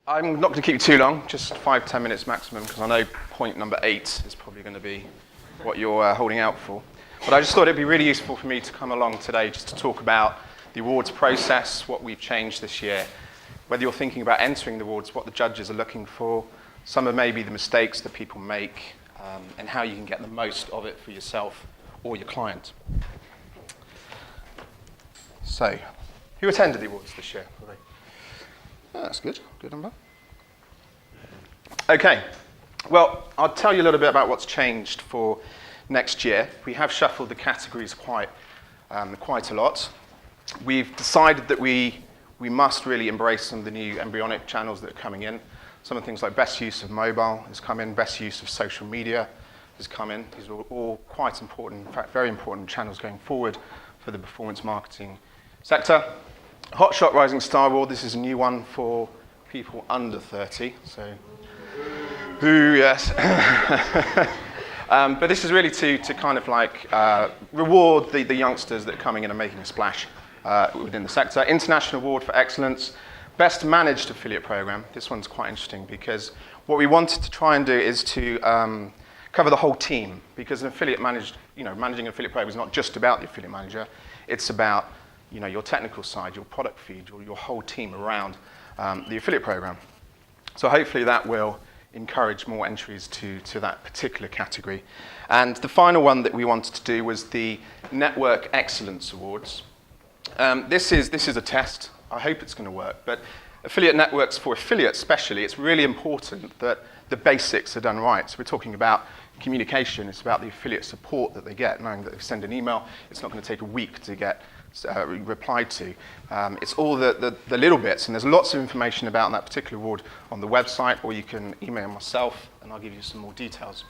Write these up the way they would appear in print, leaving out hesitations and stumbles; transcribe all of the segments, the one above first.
I'm not going to keep you too long, just 5-10 minutes maximum, because I know point number 8 is probably going to be what you're holding out for. But I just thought it'd be really useful for me to come along today just to talk about the awards process, what we've changed this year, whether you're thinking about entering the awards, what the judges are looking for, some of maybe the mistakes that people make, and how you can get the most of it for yourself or your client. So, who attended the awards this year? Oh, that's good. Good number. Okay. Well, I'll tell you a little bit about what's changed for next year. We have shuffled the categories quite a lot. We've decided that we must really embrace some of the new embryonic channels that are coming in. Some of the things like best use of mobile has come in, best use of social media has come in. These are all quite important, in fact, very important channels going forward for the performance marketing sector. Hotshot Rising Star Award, this is a new one for people under 30, so, ooh, yes. But this is really to kind of like reward the youngsters that are coming in and making a splash within the sector. International Award for Excellence, Best Managed Affiliate Program. This one's quite interesting because what we wanted to try and do is to cover the whole team, because an affiliate managing an affiliate program is not just about the affiliate manager, it's about your technical side, your product feed, your whole team around the affiliate program. So hopefully that will encourage more entries to that particular category. And the final one that we wanted to do was the Network Excellence Awards. This is a test. I hope it's going to work. But affiliate networks, for affiliates especially, it's really important that the basics are done right. So we're talking about communication. It's about the affiliate support that they get, knowing that if they send an email, it's not going to take a week to get replied to. It's all the little bits, and there's lots of information about that particular award on the website, or you can email myself and I'll give you some more details.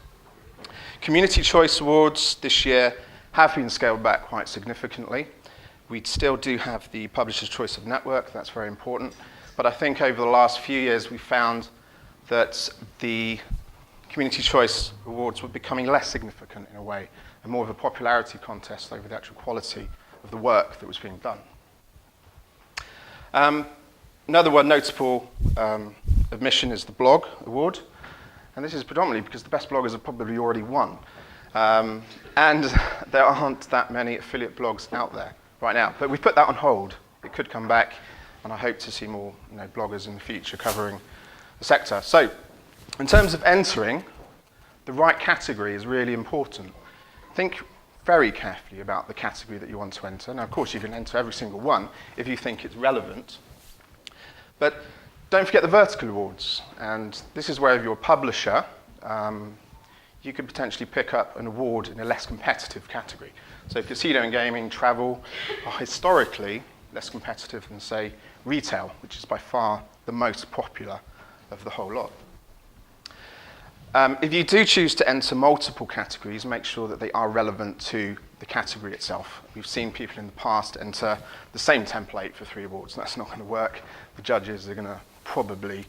Community Choice Awards this year have been scaled back quite significantly. We still do have the Publisher's Choice of Network, that's very important, but I think over the last few years we found that the Community Choice Awards were becoming less significant in a way, and more of a popularity contest over the actual quality of the work that was being done. Another one notable admission is the Blog Award, and this is predominantly because the best bloggers have probably already won, and there aren't that many affiliate blogs out there right now, but we've put that on hold. It could come back, and I hope to see more bloggers in the future covering the sector. So in terms of entering, the right category is really important. Think very carefully about the category that you want to enter. Now, of course, you can enter every single one if you think it's relevant. But don't forget the vertical awards. And this is where if you're a publisher, you could potentially pick up an award in a less competitive category. So casino and gaming, travel are historically less competitive than, say, retail, which is by far the most popular of the whole lot. If you do choose to enter multiple categories, make sure that they are relevant to the category itself. We've seen people in the past enter the same template for 3 awards. That's not going to work. The judges are going to probably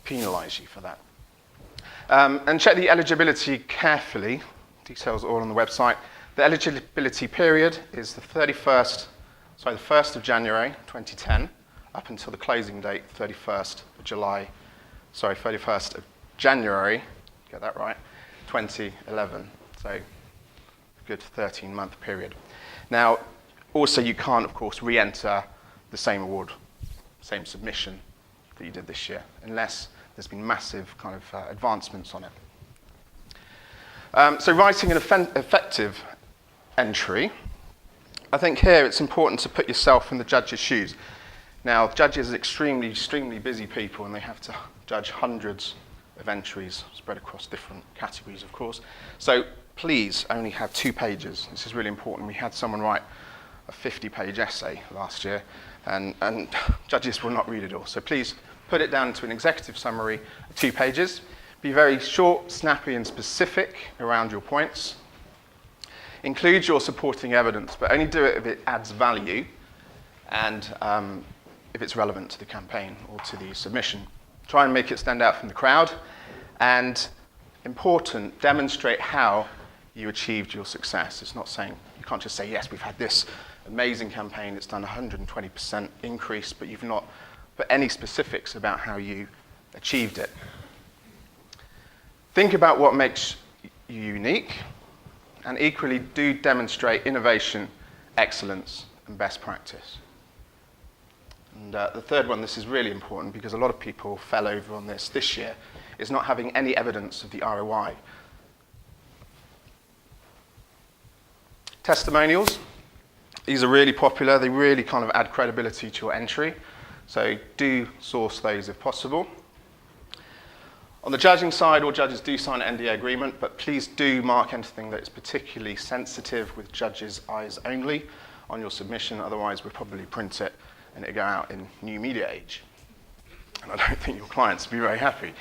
penalise you for that. And check the eligibility carefully. Details are all on the website. The eligibility period is the 1st of January 2010 up until the closing date, 31st of January, get that right, 2011, so a good 13-month period. Now, also you can't, of course, re-enter the same award, same submission that you did this year, unless there's been massive kind of advancements on it. So writing an effective entry, I think here it's important to put yourself in the judge's shoes. Now, judges are extremely busy people, and they have to judge hundreds of entries spread across different categories, of course. So please only have 2 pages. This is really important. We had someone write a 50-page essay last year, and judges will not read it all. So please put it down to an executive summary of 2 pages. Be very short, snappy, and specific around your points. Include your supporting evidence, but only do it if it adds value and if it's relevant to the campaign or to the submission. Try and make it stand out from the crowd, and important, demonstrate how you achieved your success. It's not saying, you can't just say, yes, we've had this amazing campaign, it's done 120% increase, but you've not put any specifics about how you achieved it. Think about what makes you unique, and equally do demonstrate innovation, excellence, and best practice. And the third one, this is really important because a lot of people fell over on this year, is not having any evidence of the ROI. Testimonials, these are really popular. They really kind of add credibility to your entry. So do source those if possible. On the judging side, all judges do sign an NDA agreement, but please do mark anything that is particularly sensitive with judges' eyes only on your submission. Otherwise, we'll probably print it and it'll go out in new media age. And I don't think your clients will be very happy.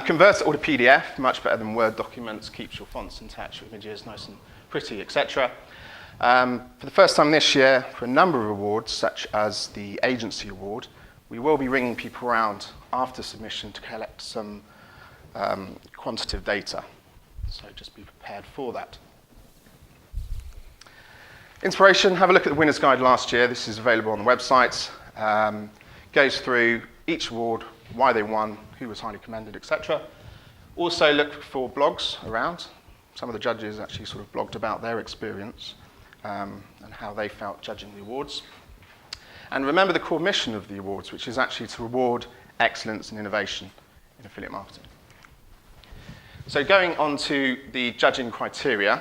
Convert it all to PDF, much better than Word documents, keeps your fonts intact, your images nice and pretty, etc. For the first time this year, for a number of awards, such as the agency award, we will be ringing people around after submission to collect some quantitative data. So just be prepared for that. Inspiration, have a look at the winner's guide last year. This is available on the website. Goes through each award, why they won, who was highly commended, etc. Also look for blogs around. Some of the judges actually sort of blogged about their experience and how they felt judging the awards. And remember the core mission of the awards, which is actually to reward excellence and innovation in affiliate marketing. So going on to the judging criteria,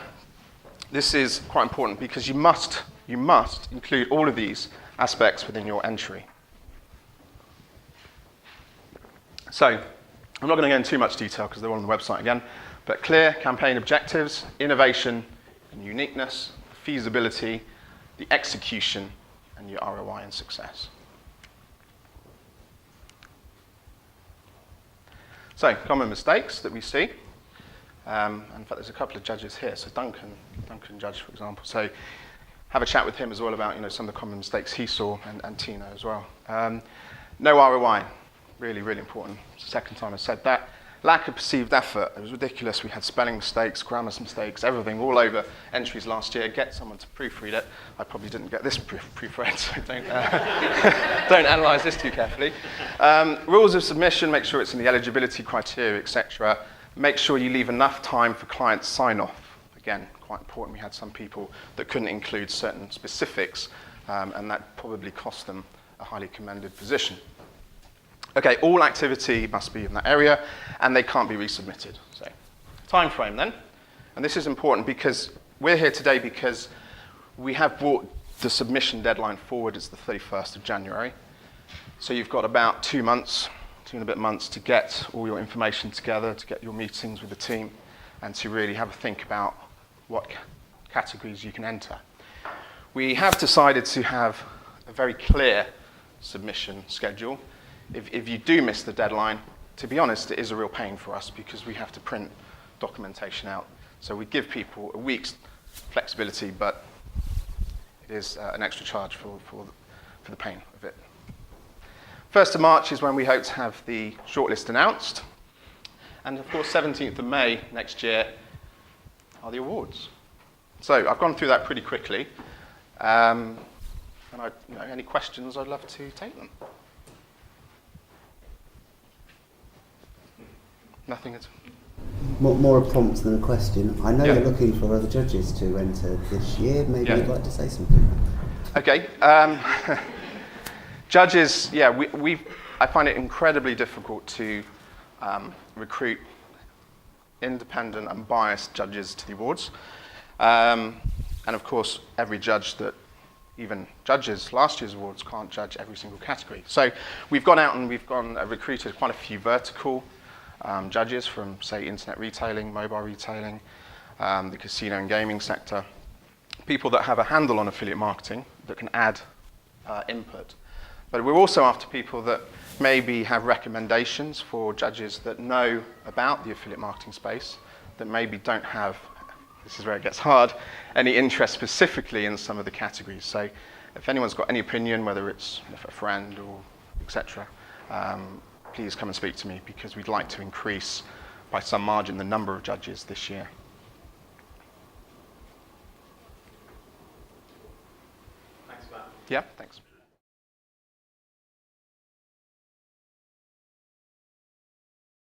this is quite important because you must include all of these aspects within your entry. So I'm not going to go into too much detail because they're all on the website again, but clear campaign objectives, innovation and uniqueness, feasibility, the execution, and your ROI and success. So common mistakes that we see. In fact, there's a couple of judges here. So Duncan judged, for example. So have a chat with him as well about some of the common mistakes he saw, and Tina as well. No ROI, really, really important. It's the second time I said that. Lack of perceived effort. It was ridiculous. We had spelling mistakes, grammar mistakes, everything all over entries last year. Get someone to proofread it. I probably didn't get this proofread, so don't analyse this too carefully. Rules of submission, make sure it's in the eligibility criteria, etc. Make sure you leave enough time for client sign-off. Again, quite important. We had some people that couldn't include certain specifics, and that probably cost them a highly commended position. Okay, all activity must be in that area, and they can't be resubmitted. So, time frame then. And this is important because we're here today because we have brought the submission deadline forward. It's the 31st of January. So you've got about 2 months, 2 and a bit months to get all your information together, to get your meetings with the team, and to really have a think about what categories you can enter. We have decided to have a very clear submission schedule. If you do miss the deadline, to be honest, it is a real pain for us because we have to print documentation out. So we give people a week's flexibility, but it is an extra charge for the pain of it. 1st of March is when we hope to have the shortlist announced. And of course, 17th of May next year are the awards. So I've gone through that pretty quickly. And any questions, I'd love to take them. Nothing at all. More a prompt than a question. I know you're looking for other judges to enter this year. Maybe you'd like to say something. Okay. Judges, I find it incredibly difficult to recruit independent and biased judges to the awards. And of course, every judge that even judges last year's awards can't judge every single category. So we've gone out and recruited quite a few vertical judges from, say, internet retailing, mobile retailing, the casino and gaming sector, people that have a handle on affiliate marketing that can add input. But we're also after people that maybe have recommendations for judges that know about the affiliate marketing space, that maybe don't have, this is where it gets hard, any interest specifically in some of the categories. So if anyone's got any opinion, whether it's a friend or etc., please come and speak to me because we'd like to increase by some margin the number of judges this year. Thanks, Matt. Yeah, thanks.